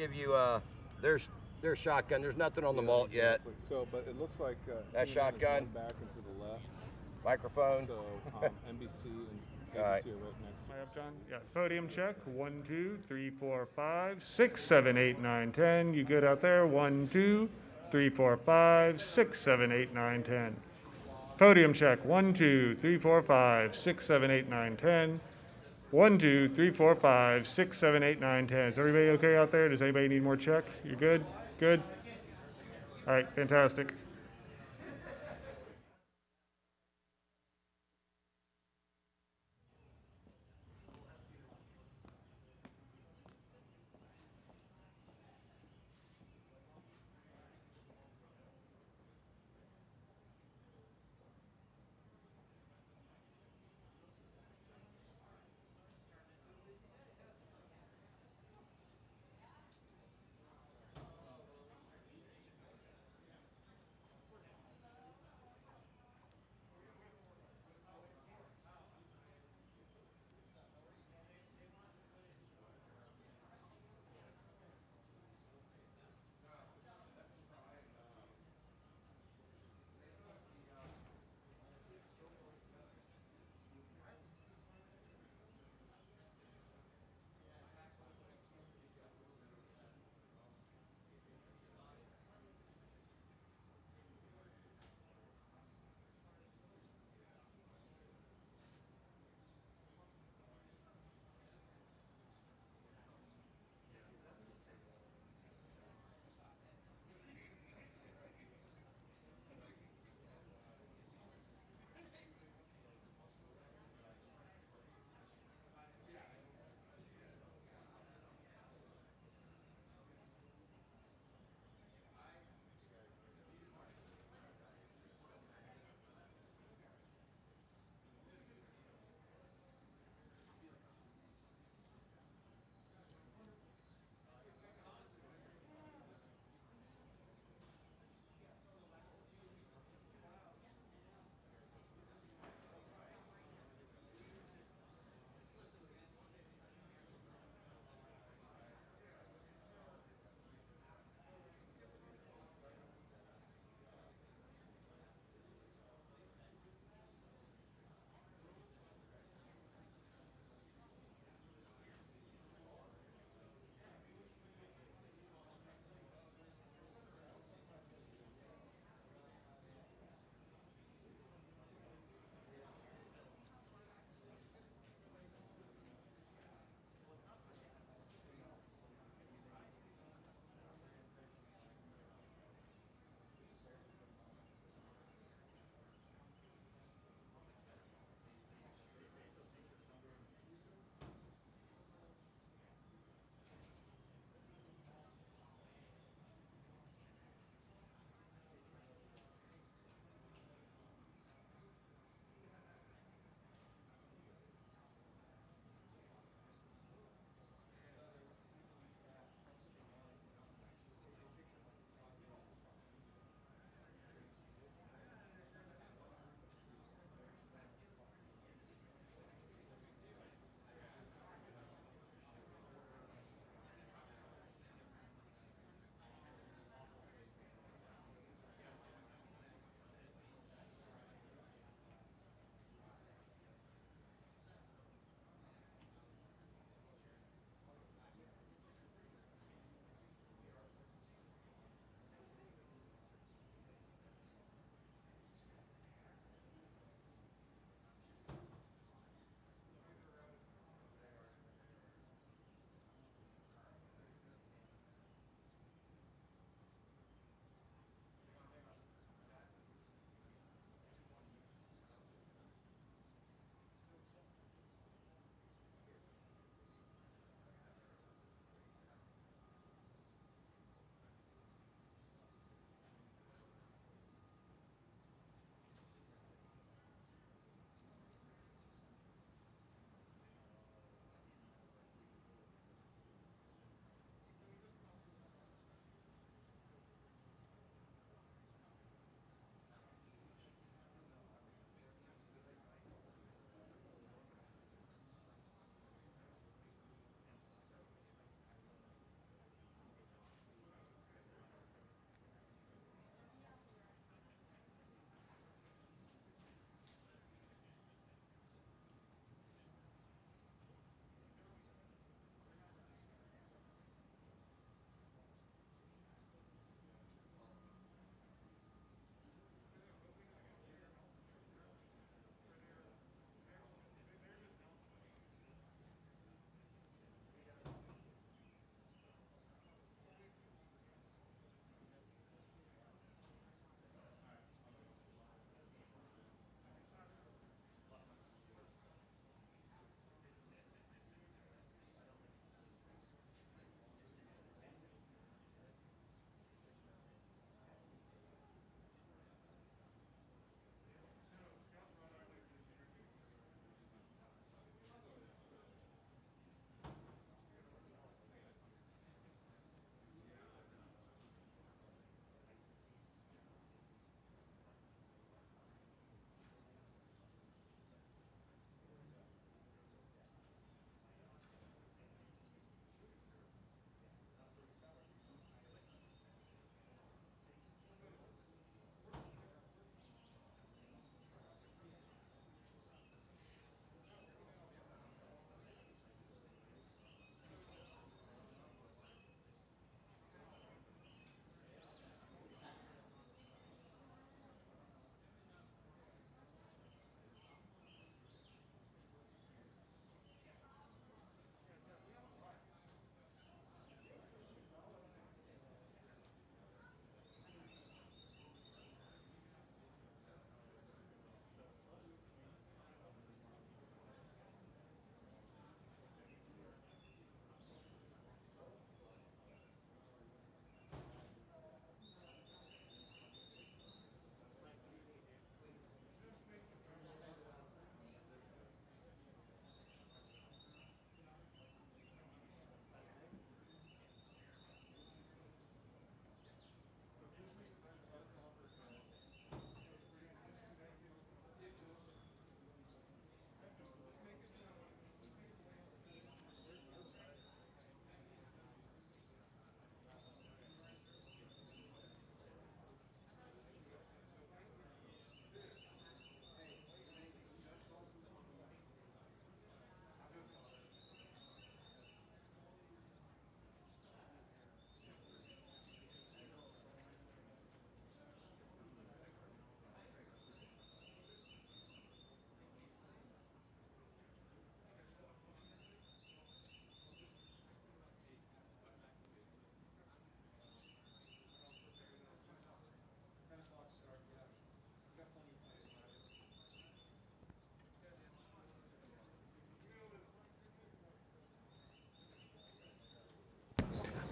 give you there's shotgun. There's nothing on the malt yet. So, but it looks like That CNN shotgun. is back and to the left. Microphone. So NBC and ABC All right. are right next to I have John. Yeah. Podium check. 1, 2, 3, 4, 5, 6, 7, 8, 9, 10. You good out there? 1, 2, 3, 4, 5, 6, 7, 8, 9, 10. Podium check. 1, 2, 3, 4, 5, 6, 7, 8, 9, 10. 1, 2, 3, 4, 5, 6, 7, 8, 9, 10. Is everybody okay out there? Does anybody need more check? You good? Good? All right, fantastic.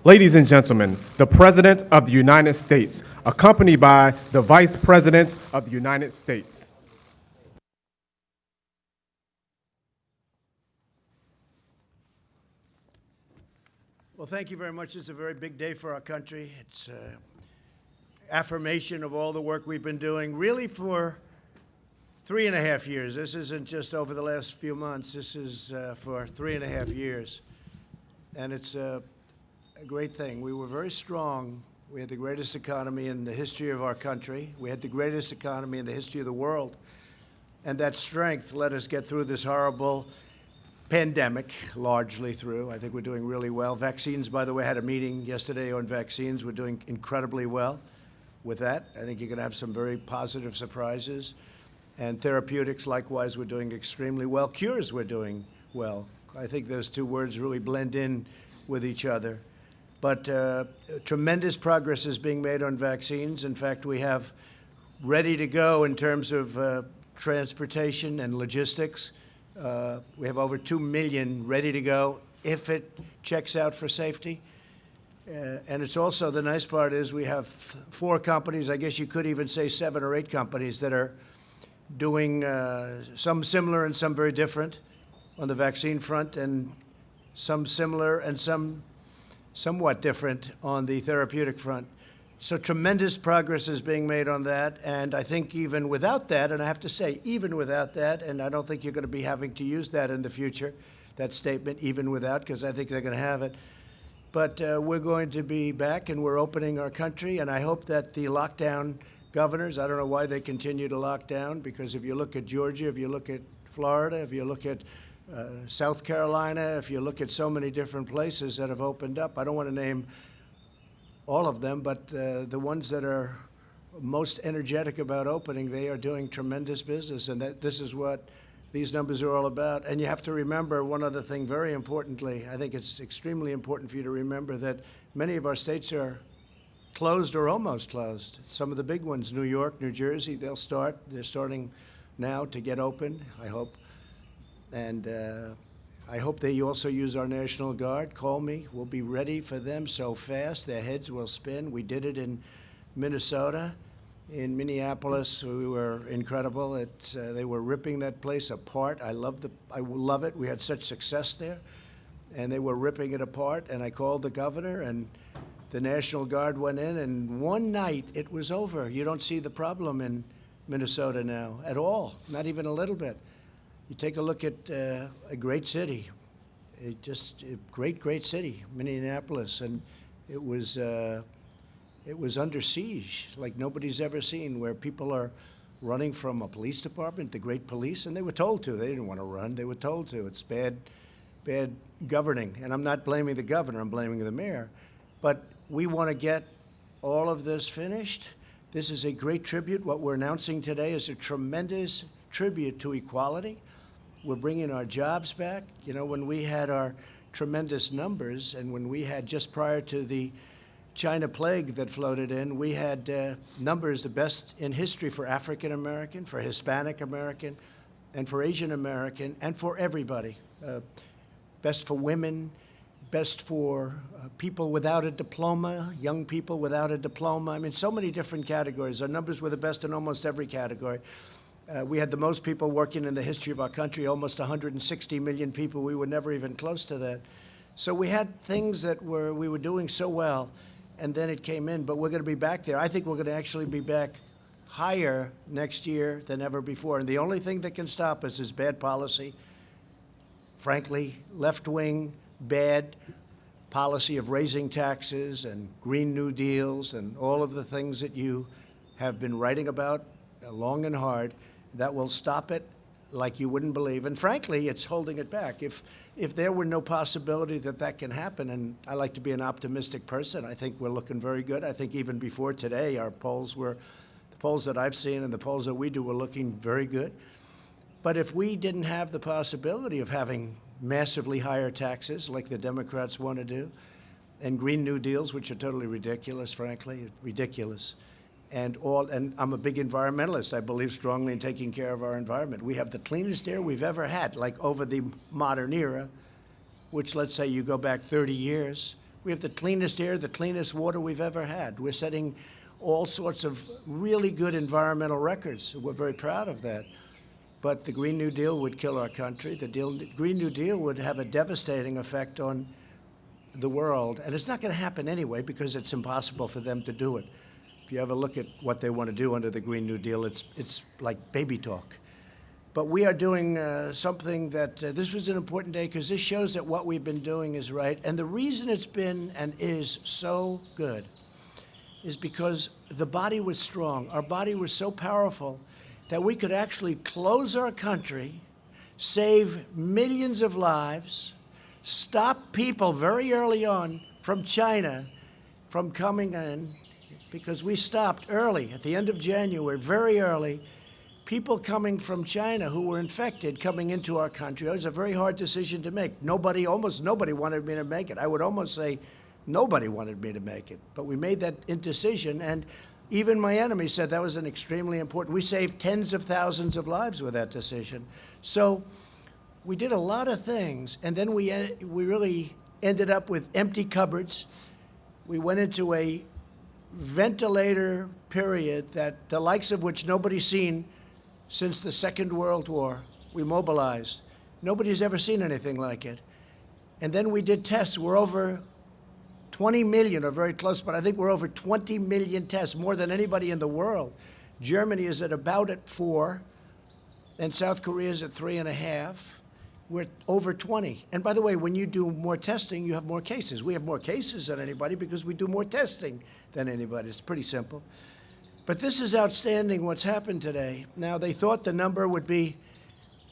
Ladies and gentlemen, the President of the United States, accompanied by the Vice President of the United States. Well, thank you very much. It's a very big day for our country. It's affirmation of all the work we've been doing, really for 3.5 years. This isn't just over the last few months. This is for 3.5 years. And it's a great thing. We were very strong. We had the greatest economy in the history of our country. We had the greatest economy in the history of the world. And that strength let us get through this horrible pandemic, largely through. I think we're doing really well. Vaccines, by the way, had a meeting yesterday on vaccines. We're doing incredibly well with that. I think you're going to have some very positive surprises. And therapeutics, likewise, we're doing extremely well. Cures, we're doing well. I think those two words really blend in with each other. But tremendous progress is being made on vaccines. In fact, we have ready to go in terms of transportation and logistics. We have over 2 million ready to go if it checks out for safety. And it's also, the nice part is we have 4 companies, I guess you could even say 7 or 8 companies that are doing some similar and some very different on the vaccine front, and some similar and some somewhat different on the therapeutic front. So tremendous progress is being made on that, and I think even without that, and I have to say, even without that, and I don't think you're going to be having to use that in the future, that statement, even without, because I think they're going to have it. But we're going to be back, and we're opening our country, and I hope that the lockdown governors, I don't know why they continue to lock down, because if you look at Georgia, if you look at Florida, if you look at South Carolina, if you look at so many different places that have opened up, I don't want to name all of them, but the ones that are most energetic about opening, they are doing tremendous business, and this is what these numbers are all about. And you have to remember one other thing very importantly. I think it's extremely important for you to remember that many of our states are closed or almost closed. Some of the big ones, New York, New Jersey, they're starting now to get open, I hope. And I hope they also use our National Guard. Call me. We'll be ready for them so fast their heads will spin. We did it in Minnesota. In Minneapolis, we were incredible. They were ripping that place apart. I love it. We had such success there. And they were ripping it apart. And I called the governor, and the National Guard went in. And one night, it was over. You don't see the problem in Minnesota now at all, not even a little bit. You take a look at a great city, a great city, Minneapolis, and it was under siege like nobody's ever seen, where people are running from a police department, the great police, and they were told to. They didn't want to run. They were told to. It's bad governing, and I'm not blaming the governor. I'm blaming the mayor. But we want to get all of this finished. This is a great tribute. What we're announcing today is a tremendous tribute to equality. We're bringing our jobs back. You know, when we had our tremendous numbers, and when we had, just prior to the China plague that floated in, we had numbers the best in history for African American, for Hispanic American, and for Asian American, and for everybody. Best for women, best for people without a diploma, young people without a diploma. I mean, so many different categories. Our numbers were the best in almost every category. We had the most people working in the history of our country, almost 160 million people. We were never even close to that. So we had things that we were doing so well, and then it came in. But we're going to be back there. I think we're going to actually be back higher next year than ever before. And the only thing that can stop us is bad policy. Frankly, left-wing, bad policy of raising taxes and Green New Deals and all of the things that you have been writing about long and hard. That will stop it like you wouldn't believe. And frankly, it's holding it back. If there were no possibility that that can happen, and I like to be an optimistic person, I think we're looking very good. I think even before today, our polls the polls that I've seen and the polls that we do were looking very good. But if we didn't have the possibility of having massively higher taxes like the Democrats want to do, and Green New Deals, which are totally ridiculous, frankly, ridiculous, and I'm a big environmentalist. I believe strongly in taking care of our environment. We have the cleanest air we've ever had, like over the modern era, which, let's say you go back 30 years, We have the cleanest air, the cleanest water we've ever had. We're setting all sorts of really good environmental records. We're very proud of that. But the Green New Deal would kill our country. The Green New Deal would have a devastating effect on the world. And it's not going to happen anyway because it's impossible for them to do it. If you ever look at what they want to do under the Green New Deal, it's like baby talk. But we are doing something that this was an important day because this shows that what we've been doing is right. And the reason it's been and is so good is because the body was strong. Our body was so powerful that we could actually close our country, save millions of lives, stop people very early on from China from coming in, because we stopped early, at the end of January, very early, people coming from China who were infected coming into our country. It was a very hard decision to make. Almost nobody wanted me to make it. I would almost say nobody wanted me to make it. But we made that indecision, and even my enemy said that was an extremely important. We saved tens of thousands of lives with that decision. So we did a lot of things, and then we really ended up with empty cupboards. We went into a ventilator period that the likes of which nobody's seen since the Second World War. We mobilized. Nobody's ever seen anything like it. And then we did tests. We're over 20 million, or very close, but I think we're over 20 million tests, more than anybody in the world. Germany is at about at 4, and South Korea is at 3.5. We're over 20. And by the way, when you do more testing, you have more cases. We have more cases than anybody because we do more testing than anybody. It's pretty simple. But this is outstanding what's happened today. Now, they thought the number would be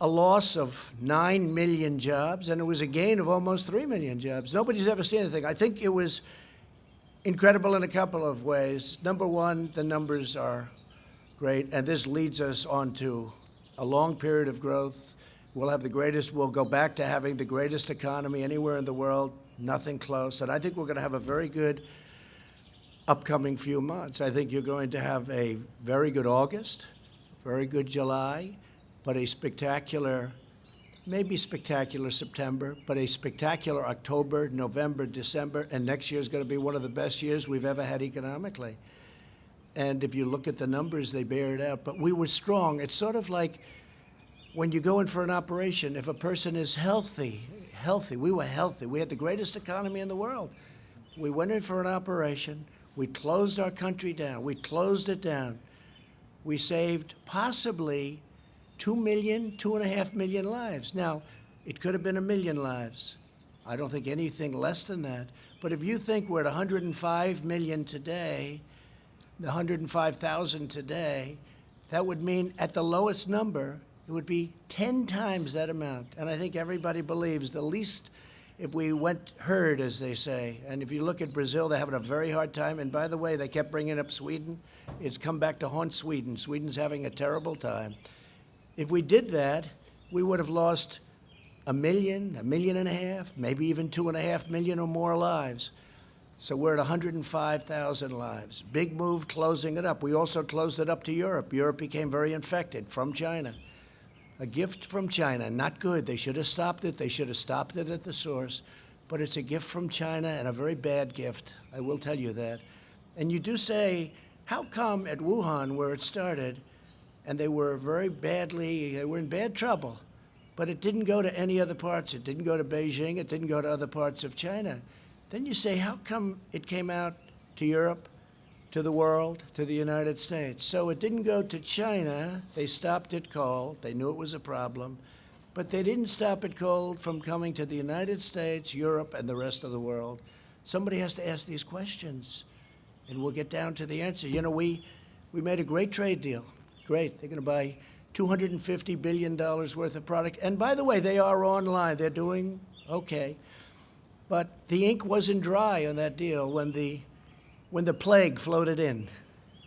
a loss of 9 million jobs, and it was a gain of almost 3 million jobs. Nobody's ever seen anything. I think it was incredible in a couple of ways. Number one, the numbers are great, and this leads us on to a long period of growth. We'll go back to having the greatest economy anywhere in the world, nothing close. And I think we're going to have a very good upcoming few months. I think you're going to have a very good August, very good July, but a spectacular, maybe spectacular September, but a spectacular October, November, December, and next year is going to be one of the best years we've ever had economically. And if you look at the numbers, they bear it out. But we were strong. It's sort of like when you go in for an operation, if a person is healthy, we were healthy. We had the greatest economy in the world. We went in for an operation. We closed our country down. We closed it down. We saved possibly 2 million, 2.5 million lives. Now, it could have been 1 million lives. I don't think anything less than that. But if you think we're at 105 million today, the 105,000 today, that would mean at the lowest number, it would be 10 times that amount. And I think everybody believes the least, if we went herd, as they say. And if you look at Brazil, they're having a very hard time. And by the way, they kept bringing up Sweden. It's come back to haunt Sweden. Sweden's having a terrible time. If we did that, we would have lost 1 million, 1.5 million, maybe even 2.5 million or more lives. So we're at 105,000 lives. Big move closing it up. We also closed it up to Europe. Europe became very infected from China. A gift from China, not good. They should have stopped it. They should have stopped it at the source. But it's a gift from China, and a very bad gift. I will tell you that. And you do say, how come at Wuhan, where it started, and they were they were in bad trouble, but it didn't go to any other parts. It didn't go to Beijing. It didn't go to other parts of China. Then you say, how come it came out to Europe, to the world, to the United States? So it didn't go to China. They stopped it cold. They knew it was a problem. But they didn't stop it cold from coming to the United States, Europe, and the rest of the world. Somebody has to ask these questions, and we'll get down to the answer. You know, we made a great trade deal. Great. They're going to buy $250 billion worth of product. And by the way, they are online. They're doing okay. But the ink wasn't dry on that deal when the plague floated in.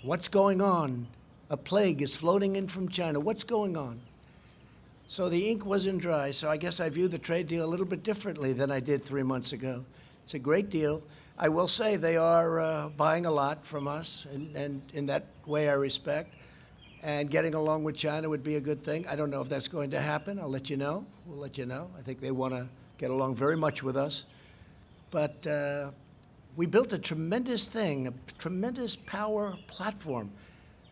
What's going on? A plague is floating in from China. What's going on? So the ink wasn't dry. So I guess I view the trade deal a little bit differently than I did 3 months ago. It's a great deal. I will say they are buying a lot from us, and in that way I respect. And getting along with China would be a good thing. I don't know if that's going to happen. I'll let you know. We'll let you know. I think they want to get along very much with us. But we built a tremendous thing, a tremendous power platform.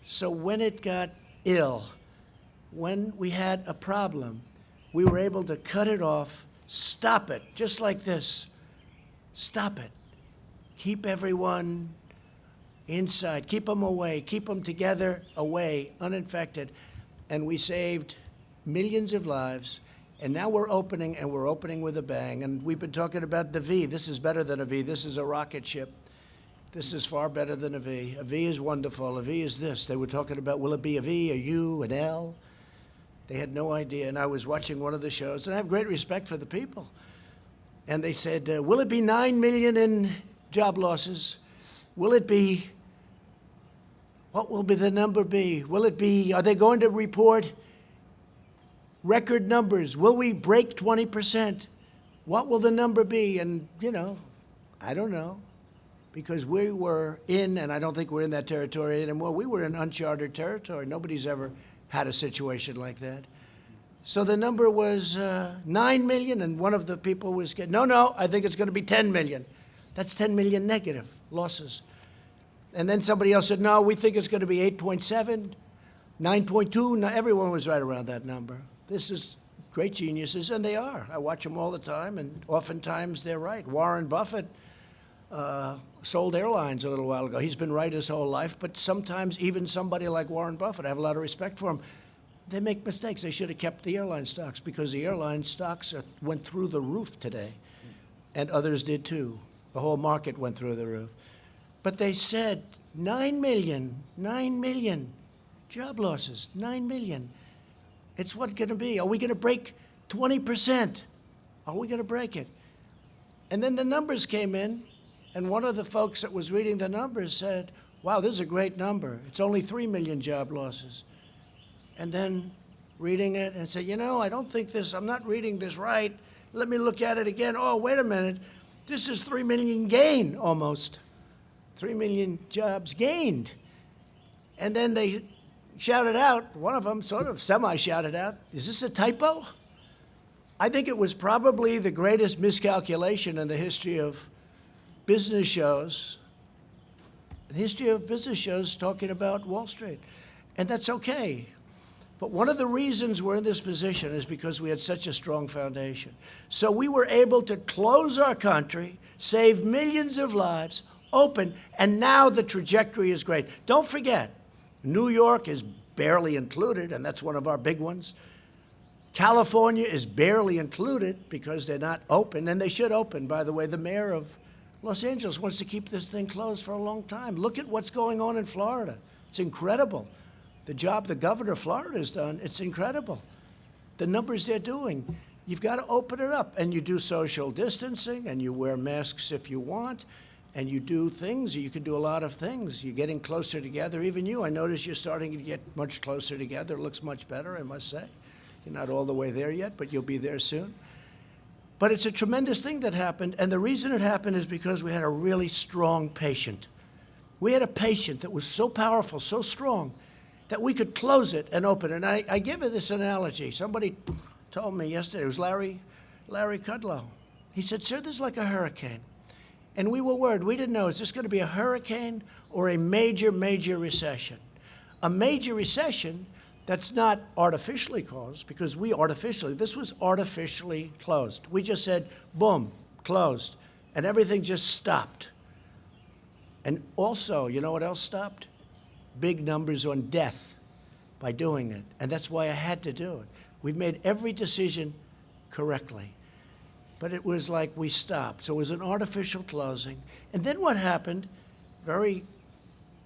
So when it got ill, when we had a problem, we were able to cut it off, stop it, just like this. Stop it. Keep everyone inside, keep them away, keep them together, away, uninfected. And we saved millions of lives. And now we're opening, and we're opening with a bang. And we've been talking about the V. This is better than a V. This is a rocket ship. This is far better than a V. A V is wonderful. A V is this. They were talking about, will it be a V, a U, an L? They had no idea. And I was watching one of the shows, and I have great respect for the people. And they said, will it be 9 million in job losses? Will it be, what will be the number be? Will it be, are they going to report record numbers? Will we break 20%? What will the number be? And, you know, I don't know. Because we were in, and I don't think we're in that territory anymore, we were in uncharted territory. Nobody's ever had a situation like that. So the number was 9 million, and one of the people was getting, no, I think it's going to be 10 million. That's 10 million negative losses. And then somebody else said, no, we think it's going to be 8.7, 9.2. No, everyone was right around that number. This is great geniuses, and they are. I watch them all the time, and oftentimes they're right. Warren Buffett sold airlines a little while ago. He's been right his whole life, but sometimes even somebody like Warren Buffett, I have a lot of respect for him, they make mistakes. They should have kept the airline stocks, because the airline stocks went through the roof today, and others did too. The whole market went through the roof. But they said 9 million job losses, 9 million. It's what's going to be. Are we going to break 20%? Are we going to break it? And then the numbers came in, and one of the folks that was reading the numbers said, wow, this is a great number. It's only 3 million job losses. And then reading it and said, you know, I don't think this, I'm not reading this right. Let me look at it again. Oh, wait a minute. This is 3 million gain almost. 3 million jobs gained. And then they shouted out, one of them sort of semi-shouted out, is this a typo? I think it was probably the greatest miscalculation in the history of business shows, talking about Wall Street. And that's okay. But one of the reasons we're in this position is because we had such a strong foundation. So we were able to close our country, save millions of lives, open, and now the trajectory is great. Don't forget, New York is barely included, and that's one of our big ones. California is barely included because they're not open, and they should open. By the way, the mayor of Los Angeles wants to keep this thing closed for a long time. Look at what's going on in Florida. It's incredible. The job the governor of Florida has done, it's incredible. The numbers they're doing. You've got to open it up, and you do social distancing, and you wear masks if you want, and you do things. You can do a lot of things. You're getting closer together. Even you, I notice you're starting to get much closer together. It looks much better, I must say. You're not all the way there yet, but you'll be there soon. But it's a tremendous thing that happened, and the reason it happened is because we had a really strong patient. We had a patient that was so powerful, so strong, that we could close it and open it. And I give it this analogy. Somebody told me yesterday, it was Larry Kudlow. He said, sir, this is like a hurricane. And we were worried. We didn't know, is this going to be a hurricane or a major, major recession? A major recession that's not artificially caused, because this was artificially closed. We just said, boom, closed. And everything just stopped. And also, you know what else stopped? Big numbers on death by doing it. And that's why I had to do it. We've made every decision correctly. But it was like we stopped. So it was an artificial closing. And then what happened, very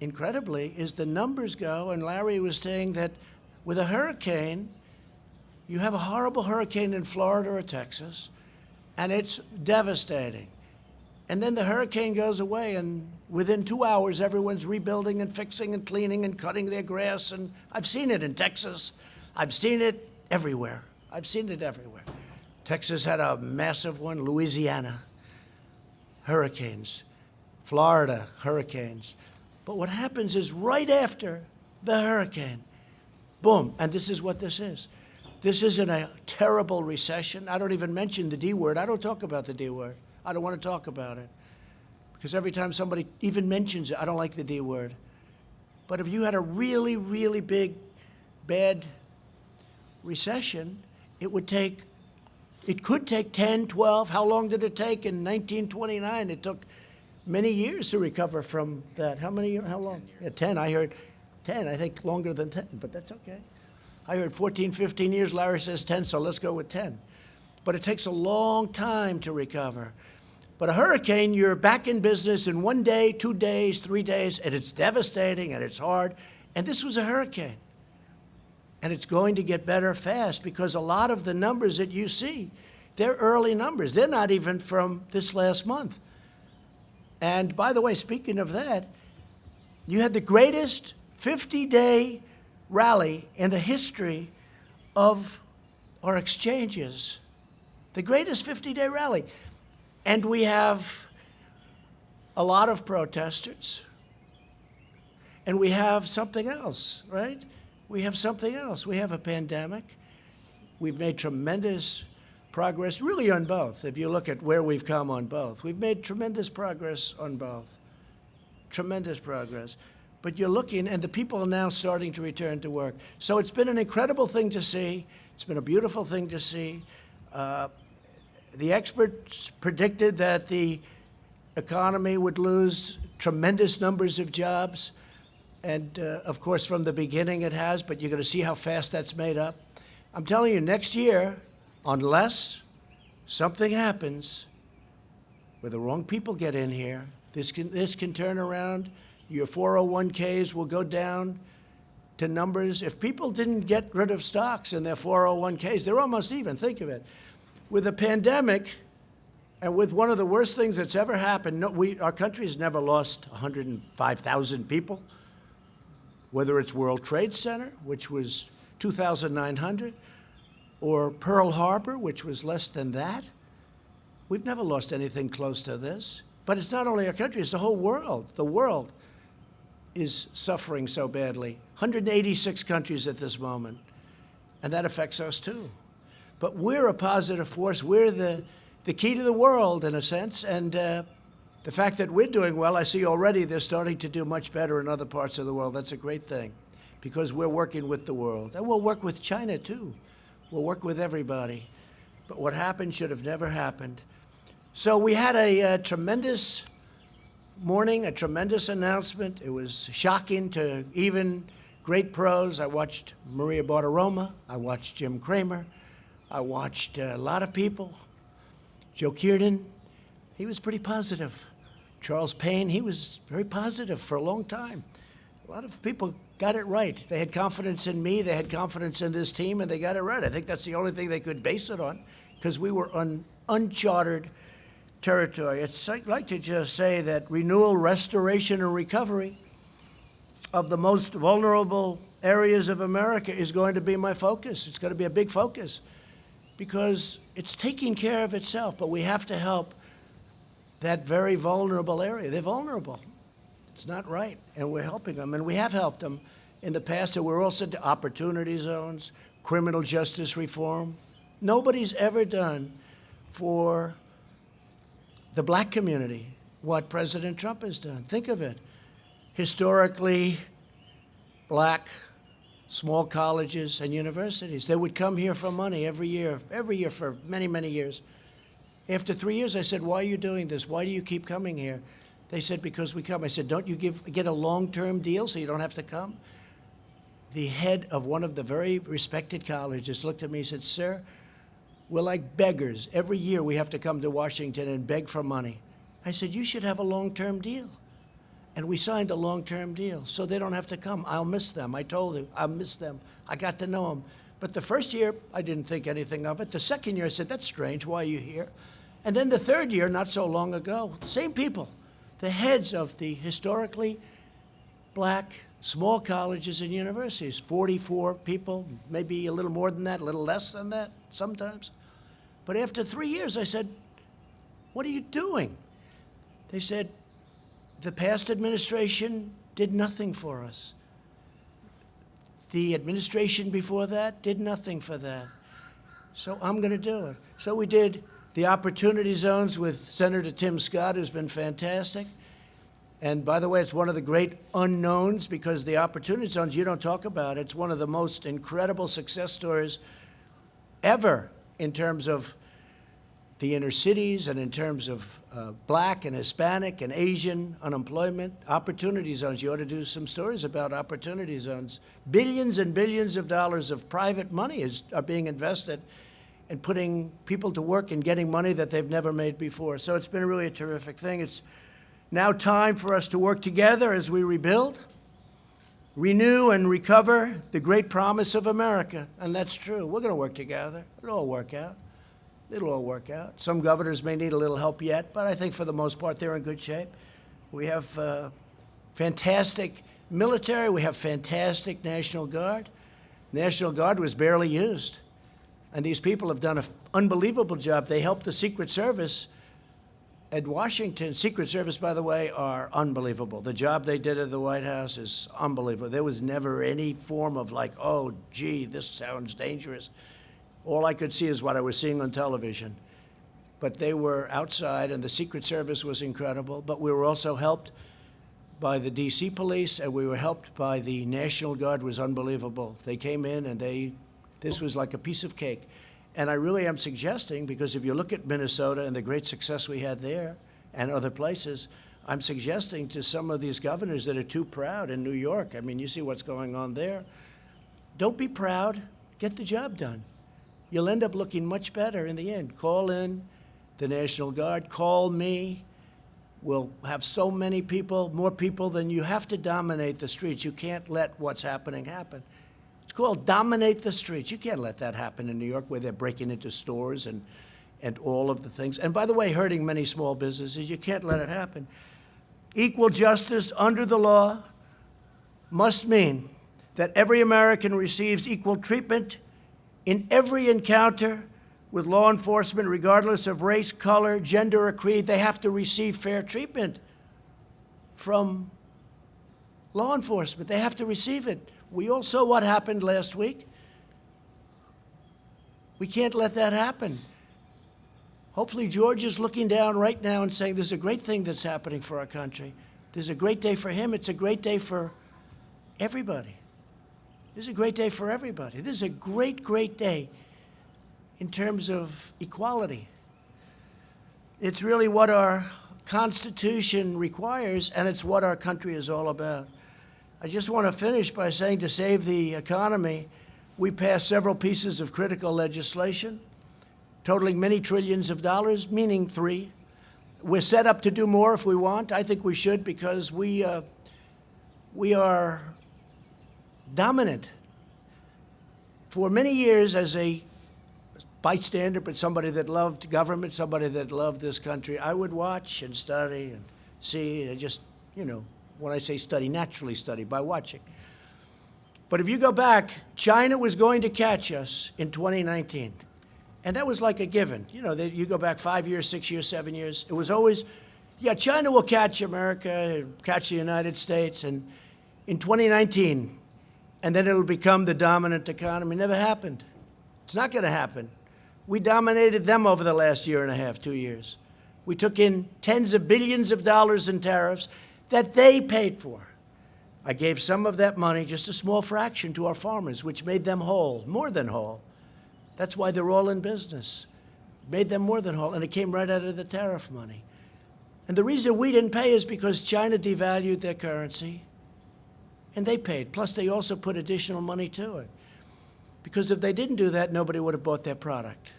incredibly, is the numbers go, and Larry was saying that with a hurricane, you have a horrible hurricane in Florida or Texas, and it's devastating. And then the hurricane goes away, and within 2 hours, everyone's rebuilding and fixing and cleaning and cutting their grass. And I've seen it in Texas. I've seen it everywhere. Texas had a massive one, Louisiana, hurricanes, Florida, hurricanes. But what happens is right after the hurricane, boom, and this is what this is. This isn't a terrible recession. I don't even mention the D word. I don't talk about the D word. I don't want to talk about it because every time somebody even mentions it, I don't like the D word. But if you had a really, really big, bad recession, it could take 10, 12. How long did it take in 1929? It took many years to recover from that. How long? 10 years. Yeah, 10. I heard 10. I think longer than 10, but that's okay. I heard 14, 15 years. Larry says 10, so let's go with 10. But it takes a long time to recover. But a hurricane, you're back in business in 1 day, 2 days, 3 days, and it's devastating and it's hard. And this was a hurricane. And it's going to get better fast because a lot of the numbers that you see, they're early numbers. They're not even from this last month. And by the way, speaking of that, you had the greatest 50-day rally in the history of our exchanges. The greatest 50-day rally. And we have a lot of protesters. And we have something else, right? We have something else. We have a pandemic. We've made tremendous progress, really on both. If you look at where we've come on both, we've made tremendous progress on both. Tremendous progress. But you're looking, and the people are now starting to return to work. So it's been an incredible thing to see. It's been a beautiful thing to see. The experts predicted that the economy would lose tremendous numbers of jobs. And, of course, from the beginning it has, but you're going to see how fast that's made up. I'm telling you, next year, unless something happens where the wrong people get in here, this can turn around. Your 401ks will go down to numbers. If people didn't get rid of stocks in their 401ks, they're almost even. Think of it. With a pandemic and with one of the worst things that's ever happened, our country's never lost 105,000 people. Whether it's World Trade Center, which was 2,900, or Pearl Harbor, which was less than that. We've never lost anything close to this. But it's not only our country, it's the whole world. The world is suffering so badly. 186 countries at this moment. And that affects us too. But we're a positive force. We're the key to the world, in a sense. And the fact that we're doing well, I see already they're starting to do much better in other parts of the world. That's a great thing because we're working with the world. And we'll work with China, too. We'll work with everybody. But what happened should have never happened. So we had a tremendous morning, a tremendous announcement. It was shocking to even great pros. I watched Maria Bartiromo. I watched Jim Cramer. I watched a lot of people. Joe Kiernan, he was pretty positive. Charles Payne, he was very positive for a long time. A lot of people got it right. They had confidence in me, they had confidence in this team, and they got it right. I think that's the only thing they could base it on, because we were on uncharted territory. I'd like to just say that renewal, restoration, and recovery of the most vulnerable areas of America is going to be my focus. It's going to be a big focus, because it's taking care of itself, but we have to help that very vulnerable area. They're vulnerable. It's not right, and we're helping them, and we have helped them in the past, and we're also to opportunity zones, criminal justice reform. Nobody's ever done for the black community what President Trump has done. Think of it. Historically black small colleges and universities, they would come here for money every year for many, many years. After 3 years, I said, why are you doing this? Why do you keep coming here? They said, because we come. I said, don't you get a long-term deal so you don't have to come? The head of one of the very respected colleges looked at me and said, sir, we're like beggars. Every year we have to come to Washington and beg for money. I said, you should have a long-term deal. And we signed a long-term deal so they don't have to come. I'll miss them. I told him, I'll miss them. I got to know them. But the first year, I didn't think anything of it. The second year, I said, that's strange. Why are you here? And then the third year, not so long ago, same people, the heads of the historically black small colleges and universities, 44 people, maybe a little more than that, a little less than that sometimes. But after 3 years, I said, what are you doing? They said, the past administration did nothing for us. The administration before that did nothing for that. So I'm going to do it. So we did The opportunity zones with Senator Tim Scott has been fantastic. And by the way, it's one of the great unknowns because the opportunity zones, you don't talk about. It's one of the most incredible success stories ever in terms of the inner cities and in terms of black and Hispanic and Asian unemployment. Opportunity zones, you ought to do some stories about opportunity zones. Billions and billions of dollars of private money are being invested in putting people to work and getting money that they've never made before. So it's been really a terrific thing. It's now time for us to work together as we rebuild, renew, and recover the great promise of America. And that's true. We're going to work together. It'll all work out. It'll all work out. Some governors may need a little help yet, but I think for the most part they're in good shape. We have fantastic military. We have fantastic National Guard. National Guard was barely used. And these people have done an unbelievable job. They helped the Secret Service at Washington. Secret Service, by the way, are unbelievable. The job they did at the White House is unbelievable. There was never any form of like, oh, gee, this sounds dangerous. All I could see is what I was seeing on television. But they were outside, and the Secret Service was incredible. But we were also helped by the D.C. police, and we were helped by the National Guard. Was unbelievable. They came in, and this was like a piece of cake. And I really am suggesting, because if you look at Minnesota and the great success we had there and other places, I'm suggesting to some of these governors that are too proud in New York, I mean, you see what's going on there. Don't be proud. Get the job done. You'll end up looking much better in the end. Call in the National Guard. Call me. We'll have so many people, more people than you have to dominate the streets. You can't let what's happening happen. It's called dominate the streets. You can't let that happen in New York where they're breaking into stores and all of the things. And by the way, hurting many small businesses. You can't let it happen. Equal justice under the law must mean that every American receives equal treatment in every encounter with law enforcement, regardless of race, color, gender, or creed. They have to receive fair treatment from law enforcement. They have to receive it. We all saw what happened last week. We can't let that happen. Hopefully George is looking down right now and saying, there's a great thing that's happening for our country. There's a great day for him. It's a great day for everybody. This is a great day for everybody. This is a great, great day in terms of equality. It's really what our Constitution requires, and it's what our country is all about. I just want to finish by saying, to save the economy, we passed several pieces of critical legislation, totaling many trillions of dollars, meaning 3. We're set up to do more if we want. I think we should, because we are dominant. For many years, as a bystander, but somebody that loved government, somebody that loved this country, I would watch and study and see, and just, you know, when I say study, naturally study by watching. But if you go back, China was going to catch us in 2019. And that was like a given. You know, you go back 5 years, 6 years, 7 years. It was always, yeah, China will catch America, catch the United States, and in 2019, and then it'll become the dominant economy. Never happened. It's not going to happen. We dominated them over the last year and a half, 2 years. We took in tens of billions of dollars in tariffs that they paid for. I gave some of that money, just a small fraction, to our farmers, which made them whole, more than whole. That's why they're all in business. Made them more than whole, and it came right out of the tariff money. And the reason we didn't pay is because China devalued their currency, and they paid. Plus, they also put additional money to it. Because if they didn't do that, nobody would have bought their product.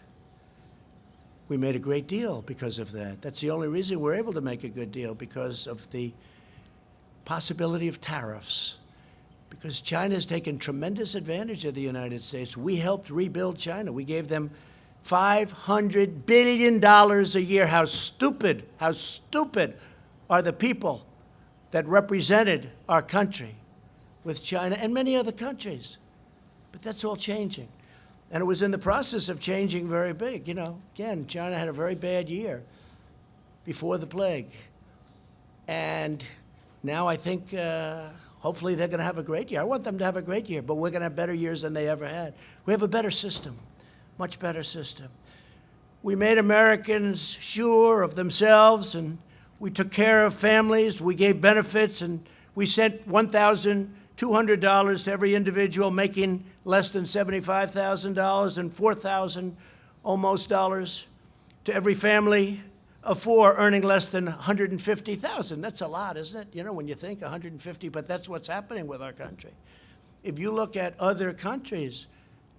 We made a great deal because of that. That's the only reason we're able to make a good deal, because of the possibility of tariffs. Because China has taken tremendous advantage of the United States. We helped rebuild China. We gave them $500 billion a year. How stupid are the people that represented our country with China and many other countries. But that's all changing. And it was in the process of changing very big. You know, again, China had a very bad year before the plague. And now I think hopefully they're going to have a great year. I want them to have a great year, but we're going to have better years than they ever had. We have a better system, much better system. We made Americans sure of themselves, and we took care of families. We gave benefits, and we sent $1,200 to every individual making less than $75,000 and $4,000 almost dollars to every family of four earning less than $150,000. That's a lot, isn't it? You know, when you think 150, but that's what's happening with our country. If you look at other countries,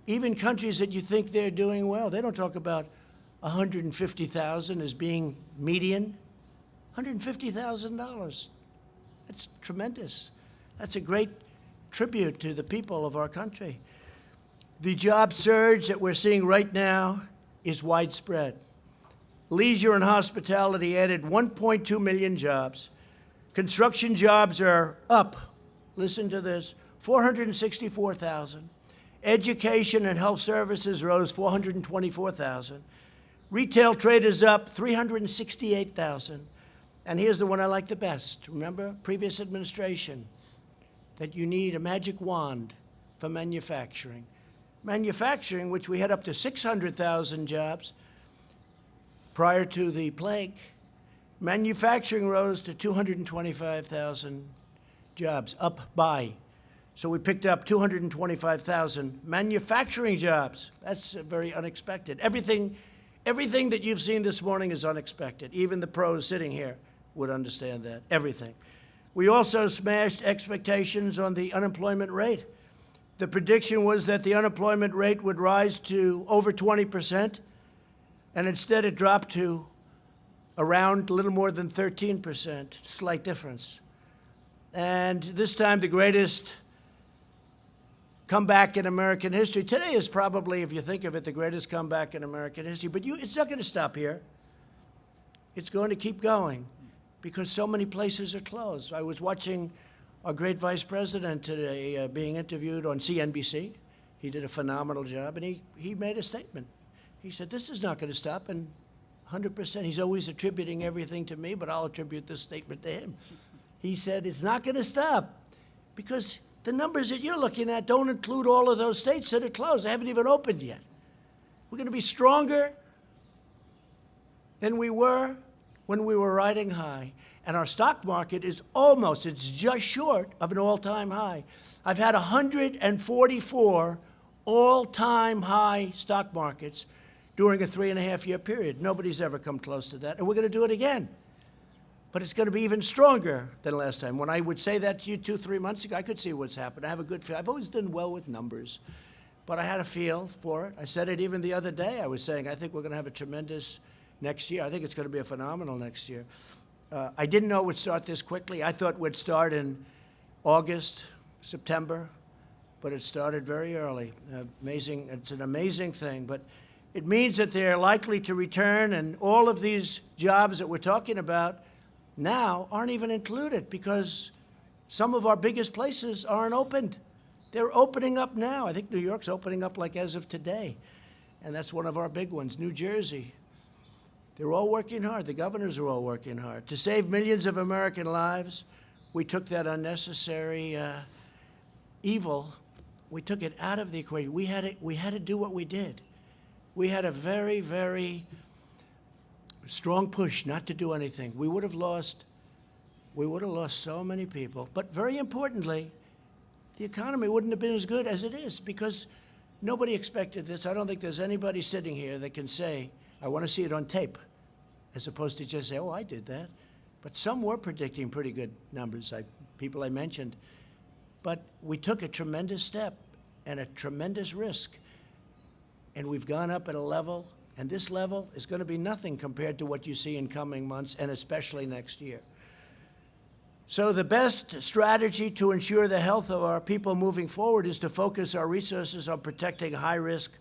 even countries that you think they're doing well, they don't talk about 150,000 as being median. $150,000. That's tremendous. That's a great tribute to the people of our country. The job surge that we're seeing right now is widespread. Leisure and hospitality added 1.2 million jobs. Construction jobs are up, listen to this, 464,000. Education and health services rose 424,000. Retail trade is up 368,000. And here's the one I like the best. Remember, previous administration, that you need a magic wand for manufacturing. Manufacturing, which we had up to 600,000 jobs prior to the plague, manufacturing rose to 225,000 jobs, up by. So we picked up 225,000 manufacturing jobs. That's very unexpected. Everything that you've seen this morning is unexpected. Even the pros sitting here would understand that, everything. We also smashed expectations on the unemployment rate. The prediction was that the unemployment rate would rise to over 20%, and instead it dropped to around a little more than 13%, slight difference. And this time the greatest comeback in American history. Today is probably, if you think of it, the greatest comeback in American history. But it's not going to stop here. It's going to keep going because so many places are closed. I was watching our great vice president today being interviewed on CNBC. He did a phenomenal job, and he made a statement. He said, this is not going to stop, and 100%. He's always attributing everything to me, but I'll attribute this statement to him. He said, it's not going to stop because the numbers that you're looking at don't include all of those states that are closed. They haven't even opened yet. We're going to be stronger than we were when we were riding high. And our stock market is it's just short of an all-time high. I've had 144 all-time high stock markets during a 3.5-year period. Nobody's ever come close to that, and we're going to do it again. But it's going to be even stronger than last time. When I would say that to you 2-3 months ago, I could see what's happened. I have a good feel. I've always done well with numbers, but I had a feel for it. I said it even the other day. I was saying, I think we're going to have a tremendous next year. I think it's going to be a phenomenal next year. I didn't know it would start this quickly. I thought it would start in August, September, but it started very early. Amazing. It's an amazing thing, but it means that they're likely to return, and all of these jobs that we're talking about now aren't even included because some of our biggest places aren't opened. They're opening up now. I think New York's opening up like as of today, and that's one of our big ones. New Jersey. They're all working hard. The governors are all working hard. To save millions of American lives, we took that unnecessary evil, we took it out of the equation. We had to do what we did. We had a very, very strong push not to do anything. We would have lost so many people. But very importantly, the economy wouldn't have been as good as it is because nobody expected this. I don't think there's anybody sitting here that can say, I want to see it on tape, as opposed to just say, oh, I did that. But some were predicting pretty good numbers, people I mentioned. But we took a tremendous step and a tremendous risk. And we've gone up at a level, and this level is going to be nothing compared to what you see in coming months, and especially next year. So the best strategy to ensure the health of our people moving forward is to focus our resources on protecting high-risk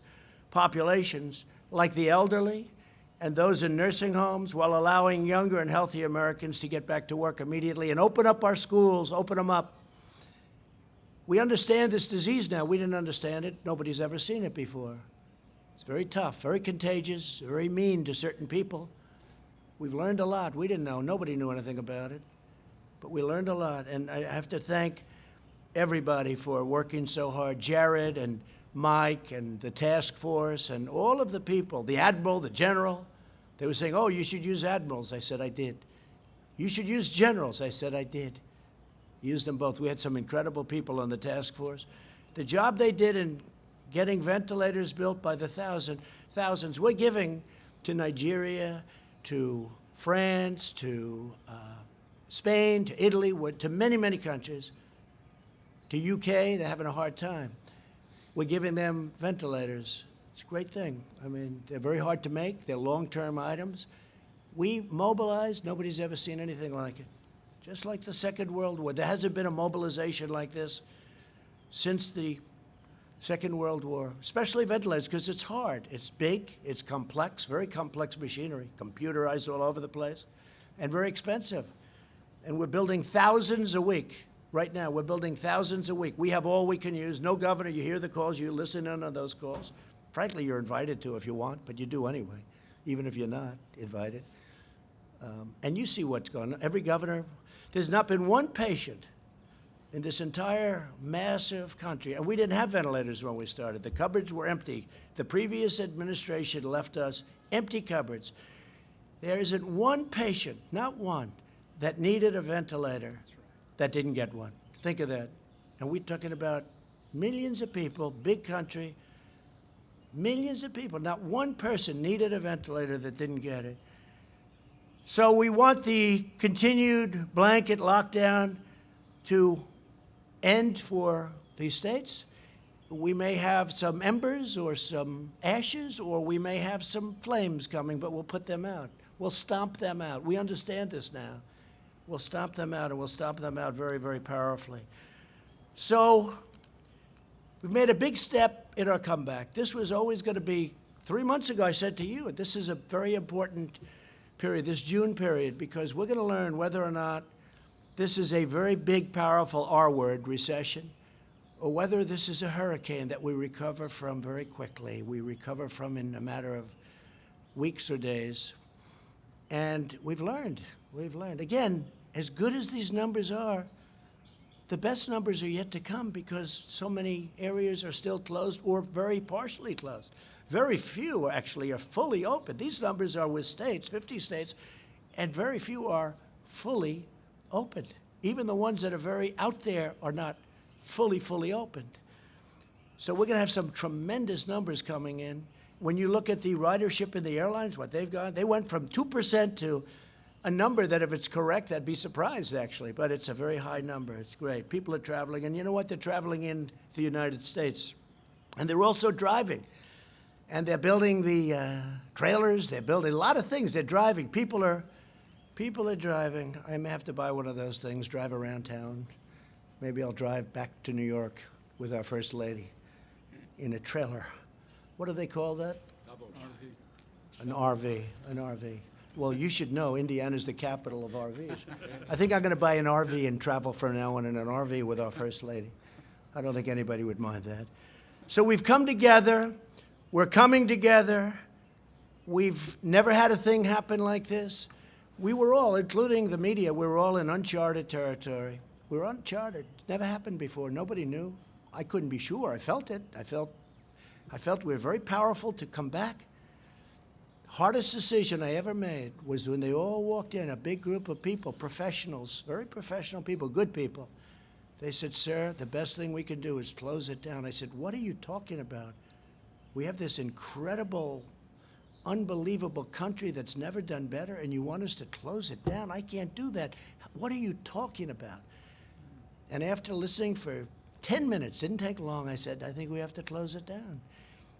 populations like the elderly and those in nursing homes, while allowing younger and healthy Americans to get back to work immediately and open up our schools, open them up. We understand this disease now. We didn't understand it. Nobody's ever seen it before. It's very tough, very contagious, very mean to certain people. We've learned a lot. We didn't know. Nobody knew anything about it. But we learned a lot. And I have to thank everybody for working so hard. Jared and Mike and the task force and all of the people, the admiral, the general. They were saying, oh, you should use admirals. I said, I did. You should use generals. I said, I did. Used them both. We had some incredible people on the task force. The job they did in getting ventilators built by the thousands, we're giving to Nigeria, to France, to Spain, to Italy, to many, many countries, to UK, they're having a hard time. We're giving them ventilators. It's a great thing. I mean, they're very hard to make. They're long-term items. We mobilized. Nobody's ever seen anything like it. Just like the Second World War. There hasn't been a mobilization like this since the Second World War, especially ventilators, because it's hard. It's big, it's complex, very complex machinery, computerized all over the place, and very expensive. And we're building thousands a week. Right now, we're building thousands a week. We have all we can use. No governor, you hear the calls, you listen in on those calls. Frankly, you're invited to if you want, but you do anyway, even if you're not invited. And you see what's going on. Every governor, there's not been one patient in this entire massive country, and we didn't have ventilators when we started. The cupboards were empty. The previous administration left us empty cupboards. There isn't one patient, not one, that needed a ventilator that didn't get one. Think of that. And we're talking about millions of people, big country, millions of people. Not one person needed a ventilator that didn't get it. So we want the continued blanket lockdown to end for these states. We may have some embers or some ashes, or we may have some flames coming, but we'll put them out. We'll stomp them out. We understand this now. We'll stomp them out, and we'll stomp them out very, very powerfully. So we've made a big step in our comeback. This was always going to be, 3 months ago I said to you, this is a very important period, this June period, because we're going to learn whether or not this is a very big, powerful R word, recession, or whether this is a hurricane that we recover from very quickly. We recover from in a matter of weeks or days. And we've learned. Again, as good as these numbers are, the best numbers are yet to come because so many areas are still closed or very partially closed. Very few actually are fully open. These numbers are with states, 50 states, and very few are fully opened. Even the ones that are very out there are not fully opened. So we're going to have some tremendous numbers coming in. When you look at the ridership in the airlines, what they've got, they went from 2% to a number that, if it's correct, I'd be surprised, actually. But it's a very high number. It's great. People are traveling. And you know what? They're traveling in the United States. And they're also driving. And they're building the trailers. They're building a lot of things. They're driving. People are driving. I may have to buy one of those things, drive around town. Maybe I'll drive back to New York with our First Lady in a trailer. What do they call that? An RV. An RV. Well, you should know Indiana's the capital of RVs. I think I'm going to buy an RV and travel from now on in an RV with our First Lady. I don't think anybody would mind that. So we've come together. We're coming together. We've never had a thing happen like this. We were all, including the media, we were all in uncharted territory. We were uncharted. It never happened before. Nobody knew. I couldn't be sure. I felt it. I felt we were very powerful to come back. Hardest decision I ever made was when they all walked in, a big group of people, professionals, very professional people, good people. They said, sir, the best thing we can do is close it down. I said, what are you talking about? We have this incredible, unbelievable country that's never done better, and you want us to close it down? I can't do that. What are you talking about? And after listening for 10 minutes, didn't take long, I said, I think we have to close it down.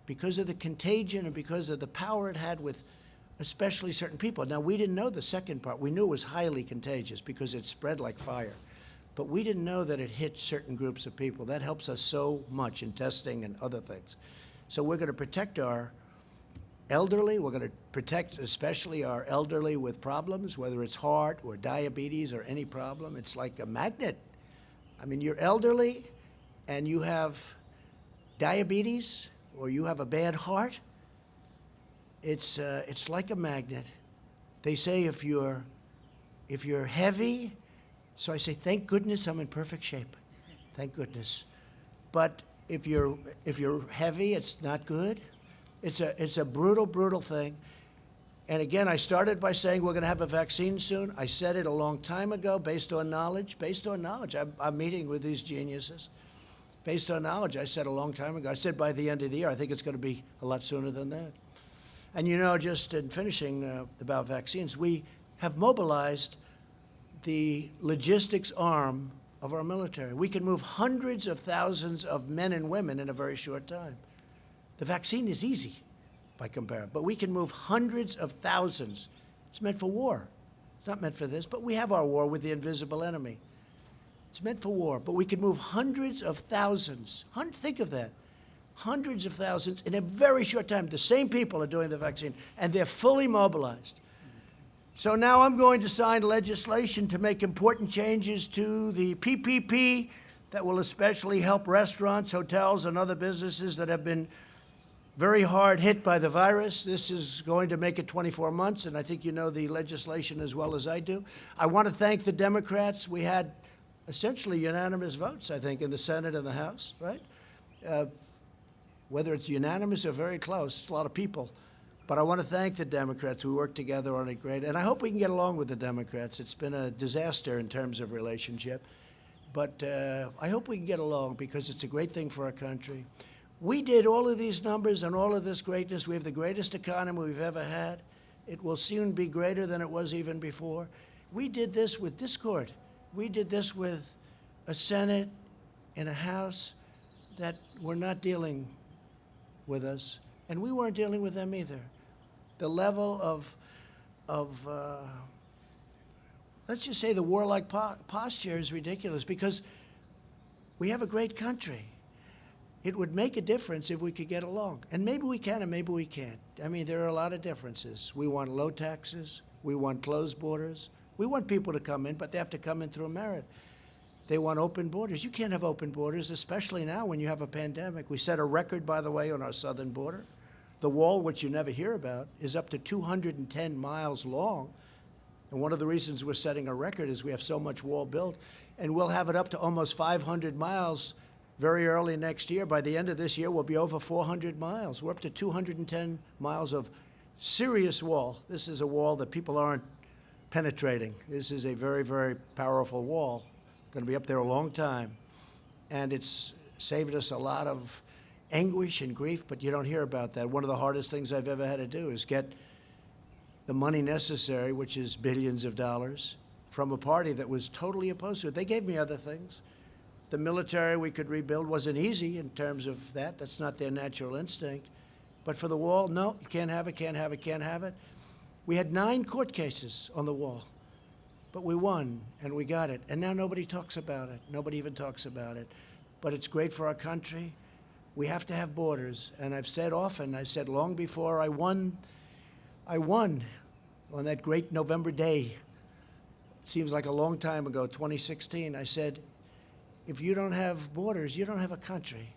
Because of the contagion and because of the power it had with especially certain people. Now, we didn't know the second part. We knew it was highly contagious because it spread like fire. But we didn't know that it hit certain groups of people. That helps us so much in testing and other things. So we're going to protect our elderly. We're going to protect especially our elderly with problems, whether it's heart or diabetes or any problem. It's like a magnet. I mean, you're elderly and you have diabetes, or you have a bad heart, it's like a magnet. They say if you're heavy, so I say, thank goodness I'm in perfect shape. Thank goodness. But if you're heavy, it's not good. It's a brutal, brutal thing. And again, I started by saying we're going to have a vaccine soon. I said it a long time ago, based on knowledge. Based on knowledge, I'm meeting with these geniuses. Based on knowledge, I said a long time ago. I said by the end of the year. I think it's going to be a lot sooner than that. And you know, just in finishing about vaccines, we have mobilized the logistics arm of our military. We can move hundreds of thousands of men and women in a very short time. The vaccine is easy by comparison, but we can move hundreds of thousands. It's meant for war. It's not meant for this, but we have our war with the invisible enemy. It's meant for war, but we can move hundreds of thousands. Think of that. Hundreds of thousands in a very short time. The same people are doing the vaccine, and they're fully mobilized. So now I'm going to sign legislation to make important changes to the PPP that will especially help restaurants, hotels, and other businesses that have been very hard hit by the virus. This is going to make it 24 months, and I think you know the legislation as well as I do. I want to thank the Democrats. We had essentially unanimous votes, I think, in the Senate and the House, right? Whether it's unanimous or very close, it's a lot of people. But I want to thank the Democrats. We worked together on it great. And I hope we can get along with the Democrats. It's been a disaster in terms of relationship. But I hope we can get along because it's a great thing for our country. We did all of these numbers and all of this greatness. We have the greatest economy we've ever had. It will soon be greater than it was even before. We did this with discord. We did this with a Senate and a House that were not dealing with us, and we weren't dealing with them either. The level of let's just say the warlike posture is ridiculous because we have a great country. It would make a difference if we could get along. And maybe we can and maybe we can't. I mean, there are a lot of differences. We want low taxes. We want closed borders. We want people to come in, but they have to come in through merit. They want open borders. You can't have open borders, especially now when you have a pandemic. We set a record, by the way, on our southern border. The wall, which you never hear about, is up to 210 miles long. And one of the reasons we're setting a record is we have so much wall built. And we'll have it up to almost 500 miles very early next year. By the end of this year, we'll be over 400 miles. We're up to 210 miles of serious wall. This is a wall that people aren't penetrating. This is a very, very powerful wall. Going to be up there a long time. And it's saved us a lot of anguish and grief, but you don't hear about that. One of the hardest things I've ever had to do is get the money necessary, which is billions of dollars, from a party that was totally opposed to it. They gave me other things. The military we could rebuild wasn't easy in terms of that. That's not their natural instinct. But for the wall, no, you can't have it, can't have it, can't have it. We had 9 court cases on the wall, but we won and we got it. And now nobody talks about it. Nobody even talks about it. But it's great for our country. We have to have borders. And I've said often, I said long before I won on that great November day. It seems like a long time ago, 2016. I said, if you don't have borders, you don't have a country.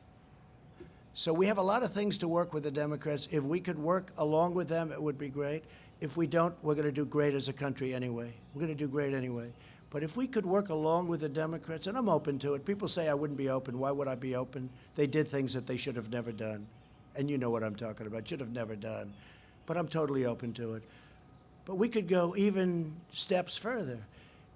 So we have a lot of things to work with the Democrats. If we could work along with them, it would be great. If we don't, we're going to do great as a country anyway. We're going to do great anyway. But if we could work along with the Democrats, and I'm open to it. People say I wouldn't be open. Why would I be open? They did things that they should have never done. And you know what I'm talking about. Should have never done. But I'm totally open to it. But we could go even steps further.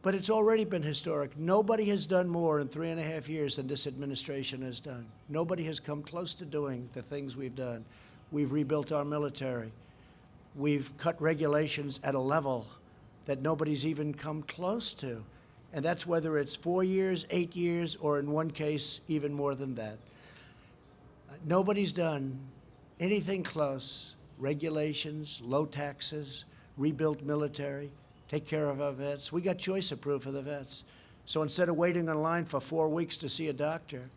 But it's already been historic. Nobody has done more in 3.5 years than this administration has done. Nobody has come close to doing the things we've done. We've rebuilt our military. We've cut regulations at a level that nobody's even come close to. And that's whether it's 4 years, 8 years, or in one case, even more than that. Nobody's done anything close. Regulations, low taxes, rebuilt military, take care of our vets. We got choice approved for the vets. So instead of waiting in line for 4 weeks to see a doctor,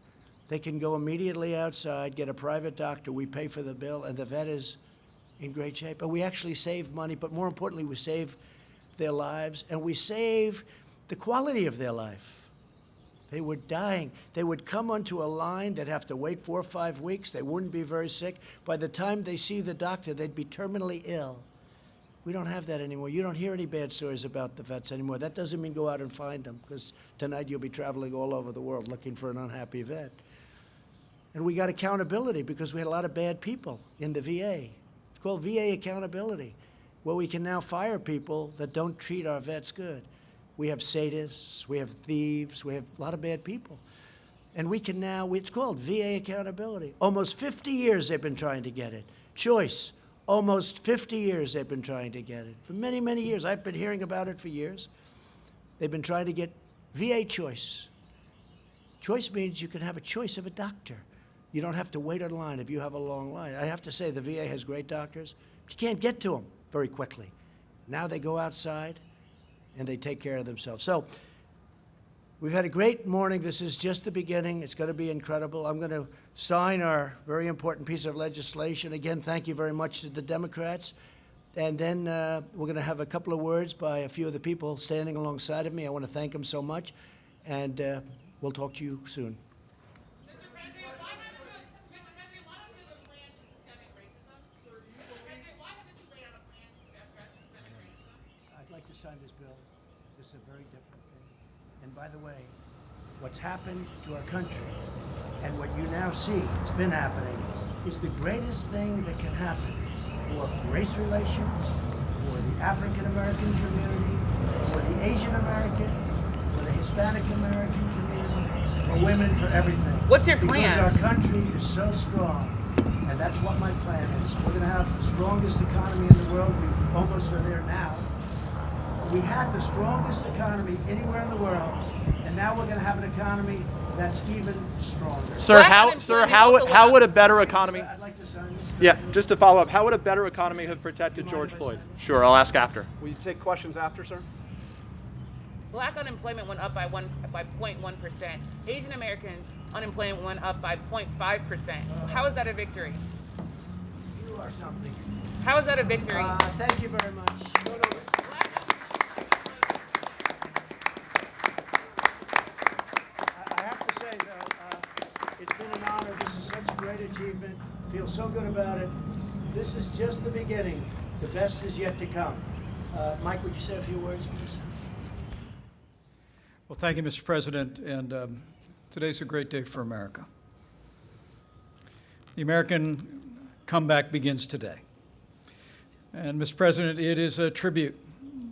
they can go immediately outside, get a private doctor, we pay for the bill, and the vet is in great shape. And we actually save money, but more importantly, we save their lives, and we save the quality of their life. They were dying. They would come onto a line, they'd have to wait 4 or 5 weeks, they wouldn't be very sick. By the time they see the doctor, they'd be terminally ill. We don't have that anymore. You don't hear any bad stories about the vets anymore. That doesn't mean go out and find them, because tonight you'll be traveling all over the world looking for an unhappy vet. And we got accountability because we had a lot of bad people in the VA. It's called VA accountability, where we can now fire people that don't treat our vets good. We have sadists, we have thieves, we have a lot of bad people. And we can now, it's called VA accountability. Almost 50 years they've been trying to get it. Choice, almost 50 years they've been trying to get it. For many, many years. I've been hearing about it for years. They've been trying to get VA choice. Choice means you can have a choice of a doctor. You don't have to wait in line if you have a long line. I have to say the VA has great doctors, but you can't get to them very quickly. Now they go outside and they take care of themselves. So we've had a great morning. This is just the beginning. It's going to be incredible. I'm going to sign our very important piece of legislation. Again, thank you very much to the Democrats. And then we're going to have a couple of words by a few of the people standing alongside of me. I want to thank them so much. And we'll talk to you soon. Mr. President, why haven't you laid out a plan to systemic racism? Mr. President, why haven't you laid out a plan to address systemic racism? I'd like to sign this bill. This is a very different thing. And by the way, what's happened to our country and what you now see, it's been happening, is the greatest thing that can happen for race relations, for the African American community, for the Asian American, for the Hispanic American community, for women, for everything. What's your plan? Because our country is so strong, and that's what my plan is. We're going to have the strongest economy in the world. We almost are there now. We had the strongest economy anywhere in the world, and now we're going to have an economy that's even stronger. Sir, how would a better economy? I'd like to sign this. Yeah, just to follow up, how would a better economy have protected George if I Floyd? sign it? Sure, I'll ask after. Will you take questions after, sir? Black unemployment went up by 0.1%. Asian American unemployment went up by 0.5%. How is that a victory? You are something. How is that a victory? Thank you very much. I have to say, though, it's been an honor. This is such a great achievement. Feel so good about it. This is just the beginning. The best is yet to come. Mike, would you say a few words, please? Well, thank you, Mr. President, and today's a great day for America. The American comeback begins today. And, Mr. President, it is a tribute